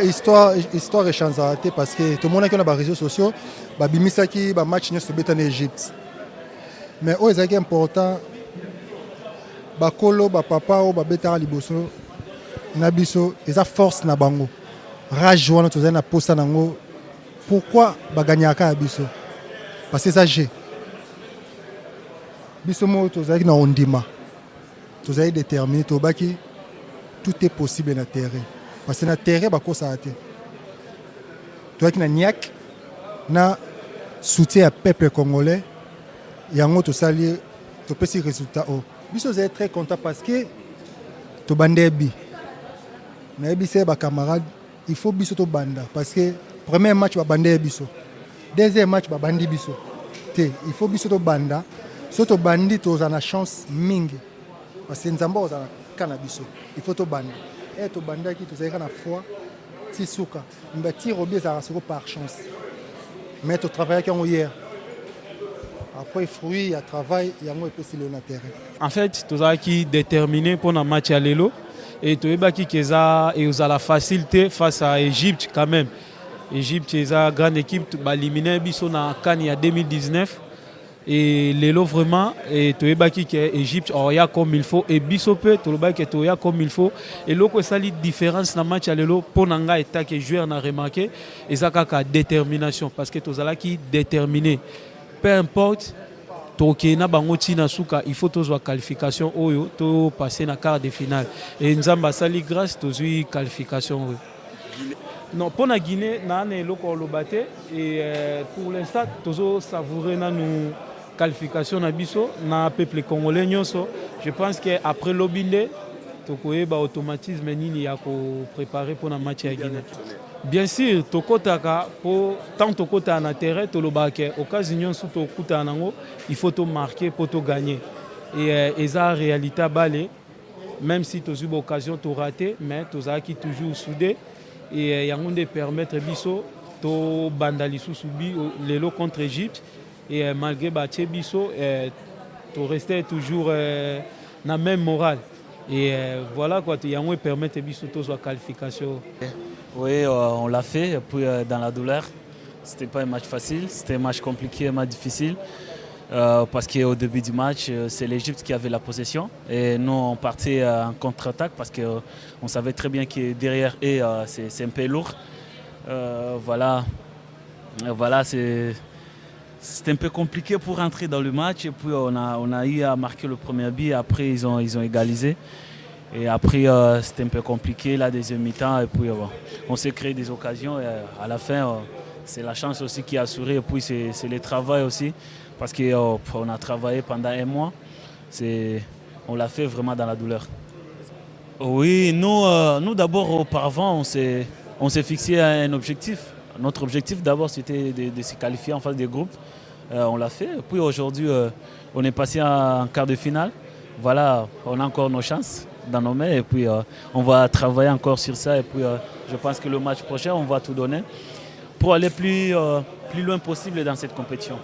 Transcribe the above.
Histoire echanzaka te parce que tomonaki na baréseaux sociaux babimisaki bamatch nyonso ebeta na Égypte. Mais oyo ezalaki important bakolo bapapa oyo babetaka liboso na biso eza force na bango rage wana tozali na posa nango. Pourquoi baganyaka ya biso? Parce que eza jeu biso moko tozalaki na ondima tozali déterminé tobaki tout est possible na terrain. Parce que na terrain bakosaka te toyaki na niak na soutien ya peuple congolais yango tosali topesi résultat o biso ozali très content parce que tobande ebi nayebi se bacamarade il faut biso tobanda parce que premier match babande biso deuxième match babandi biso te il faut biso tobanda so tobandi toza na chance mingi parce que nzambe ozala kana biso il faut tobanda et tobandaki tozalaka na foi ti suka mba ti robi ezalaka soko par chance mais totravaillaki yango hier après fruit ya travail yango epesi lelo na terrain. En fait tozalaki déterminé mpona match ya lelo et toyebaki keza ezala facilité face à Égypte quand même. Égypte eza grande équipe balimine biso na CAN ya 2019 et lelo vraiment et toyebaki ke Égypte oya comme il faut et biso pe tolobaki ke toya comme il faut et loko sali différence na match ya lelo pona nga eta ke joueur na remarqué eza kaka détermination parce que tozalaki déterminé peu importe tokena bango tina suka il faut tozwa qualification oyo to passer na quart de finale et nzamba sali grâce tozwi qualification oyo. Non, pour la Guinée, nous avons le et pour l'instant, nous avons savouré nos qualifications dans le peuple congolais. Je pense qu'après l'Obinde, nous avons automatisme préparé pour le match à Guinée. Bien sûr, tant que tu as un terrain, il faut marquer pour gagner. Et ça, en réalité, même si tu as eu l'occasion de rater, mais tu as toujours soudé. Et yango de permettre biso to bandalisu subi lelo contre Égypte et malgré batie biso to rester toujours na même morale et voilà quoi yango permettre biso to soit qualification. Oui, on l'a fait et puis dans la douleur. C'était pas un match facile, c'était un match compliqué, un match difficile. Parce qu'au début du match, c'est l'Égypte qui avait la possession et nous on partait en contre-attaque parce qu'on savait très bien que derrière eux c'est un peu lourd. Voilà c'était un peu compliqué pour rentrer dans le match et puis on a eu à marquer le premier but. Après ils ont égalisé et après c'était un peu compliqué la deuxième mi-temps et puis on s'est créé des occasions et à la fin c'est la chance aussi qui a assuré et puis c'est le travail aussi. Parce qu'on a travaillé pendant un mois, on l'a fait vraiment dans la douleur. Oui, nous d'abord auparavant, on s'est fixé un objectif. Notre objectif d'abord c'était de se qualifier en phase des groupes. On l'a fait. Puis aujourd'hui, on est passé en quart de finale. Voilà, on a encore nos chances dans nos mains et puis on va travailler encore sur ça. Et puis je pense que le match prochain, on va tout donner pour aller plus loin possible dans cette compétition.